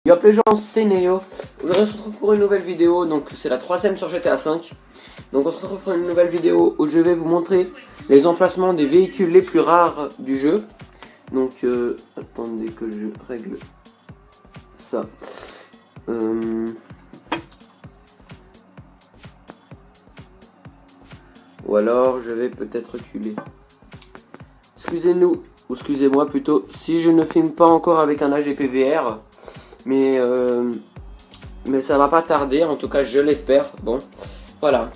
Yop les gens, c'est Neo. Aujourd'hui on se retrouve pour une nouvelle vidéo, donc c'est la troisième sur GTA 5. Donc on se retrouve pour une nouvelle vidéo où je vais vous montrer les emplacements des véhicules les plus rares du jeu. Donc attendez que je règle ça. Ou alors je vais peut-être reculer. Excusez-nous, ou excusez-moi plutôt, si je ne filme pas encore avec un AGPVR. Mais ça va pas tarder, en tout cas je l'espère. Bon, voilà.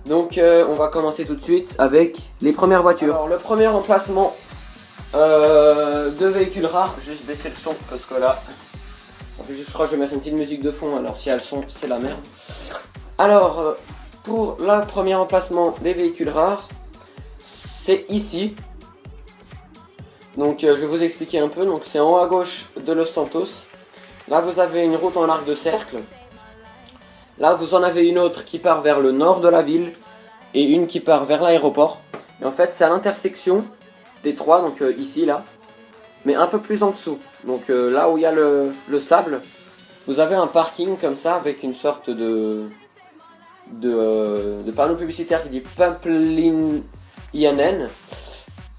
Donc on va commencer tout de suite avec les premières voitures. Alors le premier emplacement de véhicules rares, juste baisser le son parce que là, en plus je crois que je vais mettre une petite musique de fond, alors si elle son c'est la merde. Alors pour le premier emplacement des véhicules rares, c'est ici. Donc je vais vous expliquer un peu, donc c'est en haut à gauche de Los Santos. Là vous avez une route en arc de cercle. Là vous en avez une autre qui part vers le nord de la ville et une qui part vers l'aéroport. Et en fait c'est à l'intersection des trois, donc ici là, mais un peu plus en dessous. Donc là où il y a le sable, vous avez un parking comme ça avec une sorte de panneau publicitaire qui dit Pamplin INN.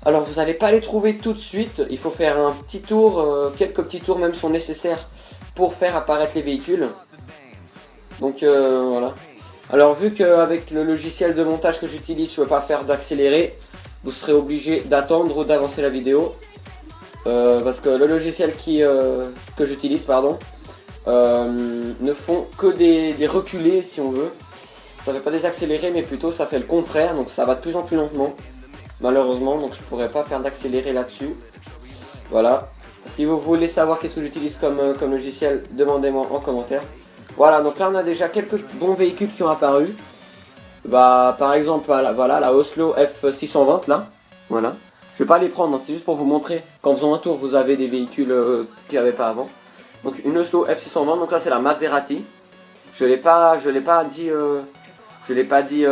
Alors vous n'allez pas les trouver tout de suite, il faut faire un petit tour, quelques petits tours même sont nécessaires pour faire apparaître les véhicules. Donc voilà. Alors vu qu'avec le logiciel de montage que j'utilise, je ne peux pas faire d'accélérer, vous serez obligé d'attendre ou d'avancer la vidéo. Parce que le logiciel que j'utilise, ne font que des reculés si on veut. Ça ne fait pas des accélérés mais plutôt ça fait le contraire, donc ça va de plus en plus lentement. Malheureusement, donc je pourrais pas faire d'accélérer là-dessus. Voilà. Si vous voulez savoir qu'est-ce que j'utilise comme logiciel, demandez-moi en commentaire. Voilà, donc là on a déjà quelques bons véhicules qui ont apparu. Bah, par exemple, voilà, la Oslo F620 là. Voilà. Je vais pas les prendre, hein, c'est juste pour vous montrer qu'en faisant un tour, vous avez des véhicules qu'il n'y avait pas avant. Donc une Oslo F620, donc là c'est la Maserati. Je l'ai pas dit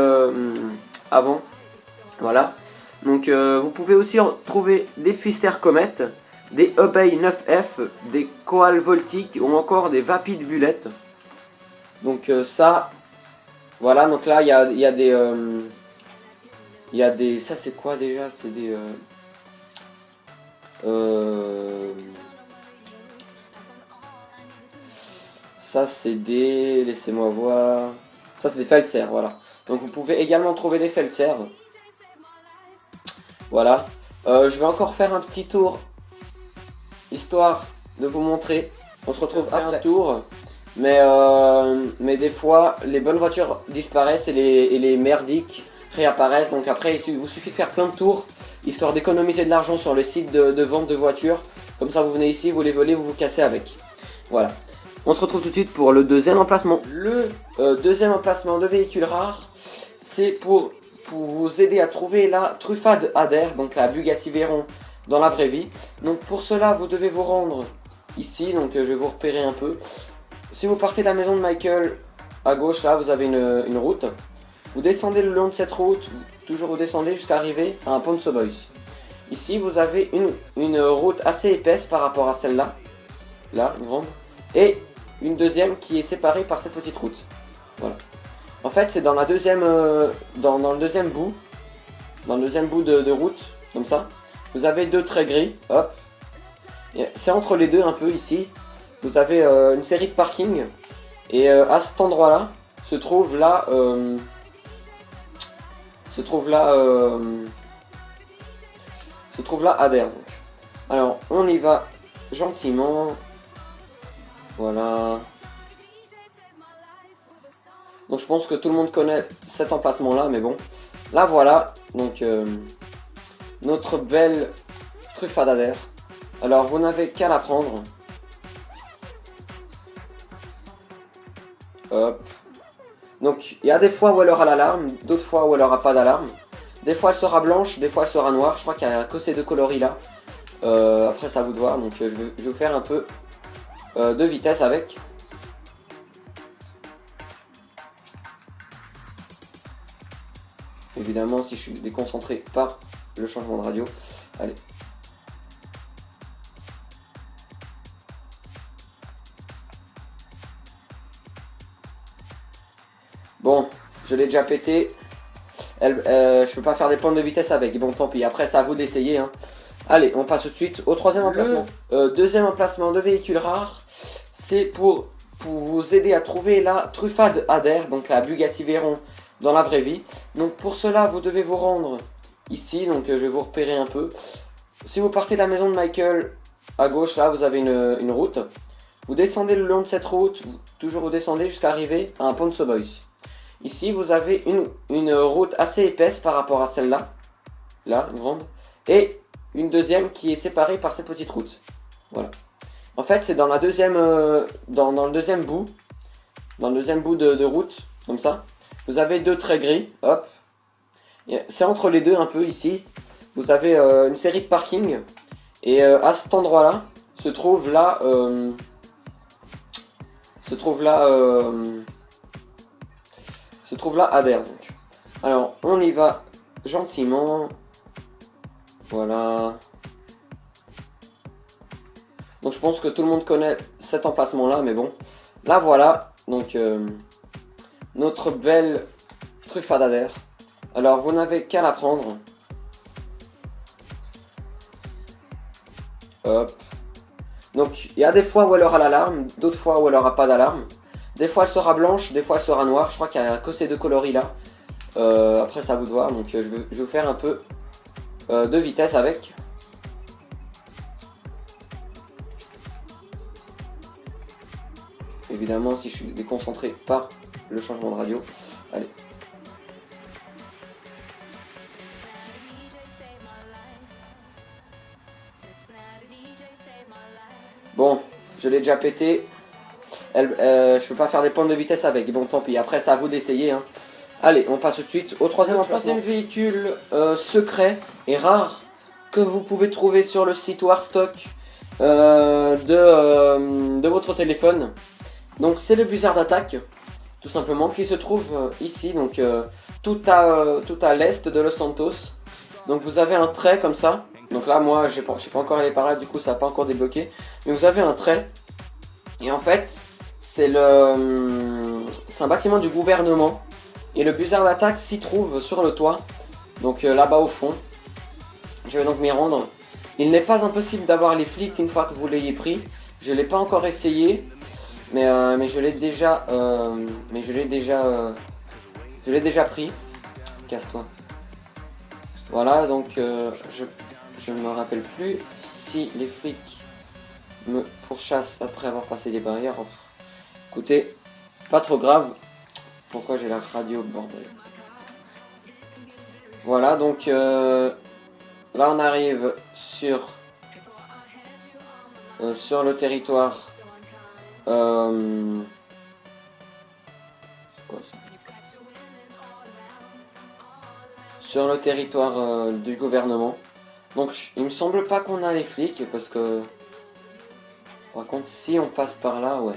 avant. Voilà. Donc vous pouvez aussi trouver des Pfister Comet, des Obey 9F, des Coal Voltic ou encore des Vapid Bullet. Donc ça, voilà, donc là il y a des, ça c'est quoi déjà? C'est des ça c'est des, laissez-moi voir, ça c'est des Feltzer, voilà. Donc vous pouvez également trouver des Feltzer. Voilà, je vais encore faire un petit tour, histoire de vous montrer. On se retrouve après un tour, mais des fois, les bonnes voitures disparaissent et les merdiques réapparaissent. Donc après, il vous suffit de faire plein de tours, histoire d'économiser de l'argent sur le site de vente de voitures. Comme ça, vous venez ici, vous les volez, vous vous cassez avec. Voilà. On se retrouve tout de suite pour le deuxième emplacement. Le deuxième emplacement de véhicules rares, c'est pour vous aider à trouver la Truffade Adair, donc la Bugatti Veyron dans la vraie vie. Donc pour cela vous devez vous rendre ici, donc je vais vous repérer un peu. Si vous partez de la maison de Michael, à gauche là vous avez une route. Vous descendez le long de cette route, toujours vous descendez jusqu'à arriver à un Ponce Boys. Ici vous avez une route assez épaisse par rapport à celle-là, là, une grande, et une deuxième qui est séparée par cette petite route. Voilà. En fait, c'est dans la deuxième, dans le deuxième bout, de route, comme ça. Vous avez deux traits gris, hop. C'est entre les deux un peu ici. Vous avez une série de parkings. Et à cet endroit-là, se trouve là, Adair. Alors, on y va gentiment. Voilà. Donc je pense que tout le monde connaît cet emplacement là, mais bon. Là voilà, donc notre belle Truffade Adair. Alors vous n'avez qu'à la prendre. Hop. Donc il y a des fois où elle aura l'alarme, d'autres fois où elle aura pas d'alarme. Des fois elle sera blanche, des fois elle sera noire. Je crois qu'il y a que ces deux coloris là. Après ça à vous de voir, donc je vais vous faire un peu de vitesse avec. Évidemment, si je suis déconcentré par le changement de radio. Allez. Bon, je l'ai déjà pété. Je peux pas faire des pentes de vitesse avec. Bon, tant pis. Après, c'est à vous d'essayer. Hein. Allez, on passe tout de suite au troisième emplacement. Deuxième emplacement de véhicule rare. C'est pour vous aider à trouver la truffade Adair, donc la Bugatti Veyron dans la vraie vie. Donc pour cela, vous devez vous rendre ici. Donc je vais vous repérer un peu. Si vous partez de la maison de Michael, à gauche, là, vous avez une route. Vous descendez le long de cette route. Toujours vous descendez jusqu'à arriver à un pont de Boys. Ici, vous avez une route assez épaisse par rapport à celle-là. Là, une grande. Et une deuxième qui est séparée par cette petite route. Voilà. En fait, c'est dans la deuxième, dans le deuxième bout. Dans le deuxième bout de route, comme ça. Vous avez deux traits gris. Hop. C'est entre les deux un peu ici. Vous avez une série de parkings. Et à cet endroit-là, se trouve là... se trouve là Adair. Donc. Alors, on y va gentiment. Voilà. Donc, je pense que tout le monde connaît cet emplacement-là, mais bon. Là, voilà. Donc, notre belle truffade Adair. Alors, vous n'avez qu'à la prendre. Hop. Donc, il y a des fois où elle aura l'alarme, d'autres fois où elle aura pas d'alarme. Des fois, elle sera blanche, des fois, elle sera noire. Je crois qu'il n'y a que ces deux coloris-là. Après, ça à vous de voir. Donc, je vais vous faire un peu de vitesse avec. Évidemment, si je suis déconcentré par le changement de radio. Allez. Bon, je l'ai déjà pété. Je peux pas faire des pentes de vitesse avec. Bon, tant pis. Après, c'est à vous d'essayer. Hein. Allez, on passe tout de suite au troisième véhicule secret et rare que vous pouvez trouver sur le site Warstock de votre téléphone. Donc, c'est le Blizzard Attack, tout simplement, qui se trouve ici, donc tout à l'est de Los Santos. Donc, vous avez un trait comme ça. Donc là, moi, je suis pas encore allé par là, du coup, ça n'a pas encore débloqué. Mais vous avez un trait. Et en fait, c'est un bâtiment du gouvernement. Et le Blizzard Attack s'y trouve sur le toit. Donc là-bas au fond. Je vais donc m'y rendre. Il n'est pas impossible d'avoir les flics une fois que vous l'ayez pris. Je ne l'ai pas encore essayé. Mais je l'ai déjà... je l'ai déjà pris. Casse-toi. Voilà, donc je ne me rappelle plus si les flics me pourchassent après avoir passé les barrières. Écoutez, pas trop grave. Pourquoi j'ai la radio, bordel. Voilà, donc là on arrive sur le territoire du gouvernement. Donc il me semble pas qu'on a les flics parce que par contre si on passe par là, ouais.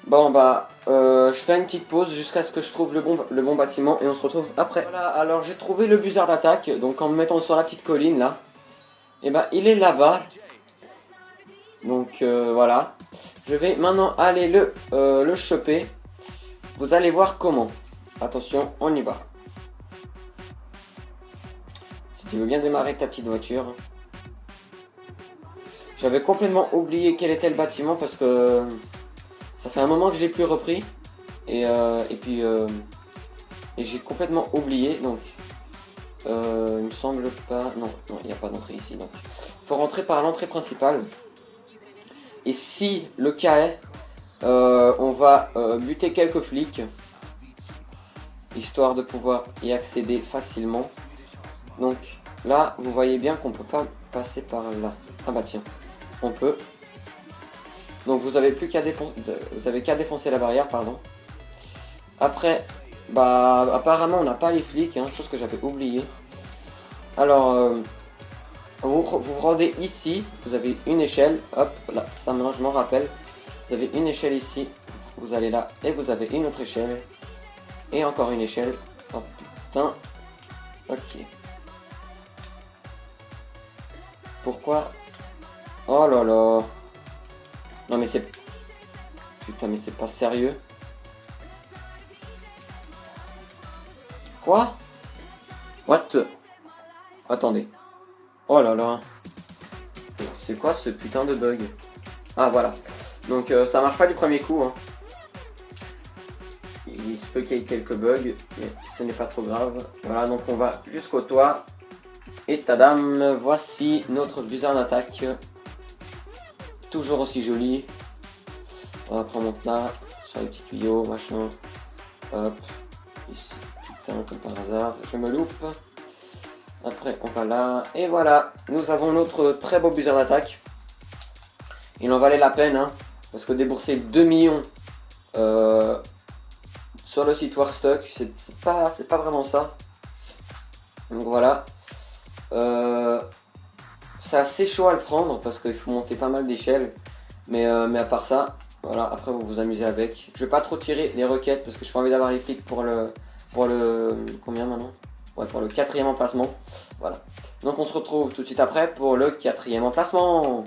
Bon bah je fais une petite pause jusqu'à ce que je trouve le bon bâtiment et on se retrouve après. Voilà, alors j'ai trouvé le Blizzard Attack, donc en me mettant sur la petite colline là. Et bah il est là-bas. Donc voilà. Je vais maintenant aller le choper. Vous allez voir comment. Attention, on y va. Si tu veux bien démarrer ta petite voiture. J'avais complètement oublié quel était le bâtiment parce que ça fait un moment que je l'ai plus repris. Et j'ai complètement oublié. Donc il me semble pas. Non, il n'y a pas d'entrée ici. Donc il faut rentrer par l'entrée principale. Et si le cas est, on va buter quelques flics. Histoire de pouvoir y accéder facilement. Donc là, vous voyez bien qu'on peut pas passer par là. Ah bah tiens, on peut. Donc vous avez plus qu'à défoncer la barrière, pardon. Après, bah apparemment on n'a pas les flics, hein, chose que j'avais oublié. Alors, vous vous rendez ici, vous avez une échelle, hop, là, ça maintenant je m'en rappelle. Vous avez une échelle ici, vous allez là, et vous avez une autre échelle. Et encore une échelle. Oh putain. Ok. Pourquoi? Oh là là. Non mais c'est... Putain mais c'est pas sérieux. Quoi? What? Attendez. Oh là là. C'est quoi ce putain de bug? Ah voilà. Donc ça marche pas du premier coup. Hein. Il se peut qu'il y ait quelques bugs, mais ce n'est pas trop grave. Voilà, donc on va jusqu'au toit. Et tadam, voici notre viseur d'attaque. Toujours aussi joli. On va prendre là, sur les petits tuyaux, machin. Hop. Ici, putain, comme par hasard, je me loupe. Après, on va là. Et voilà, nous avons notre très beau viseur d'attaque. Il en valait la peine, hein, parce que débourser 2 millions sur le site Warstock, c'est pas vraiment ça. Donc voilà. C'est assez chaud à le prendre parce qu'il faut monter pas mal d'échelles. Mais à part ça, voilà, après vous vous amusez avec. Je vais pas trop tirer les requêtes parce que je n'ai pas envie d'avoir les flics pour le combien maintenant? Ouais, pour le 4e emplacement. Voilà. Donc on se retrouve tout de suite après pour le 4e emplacement.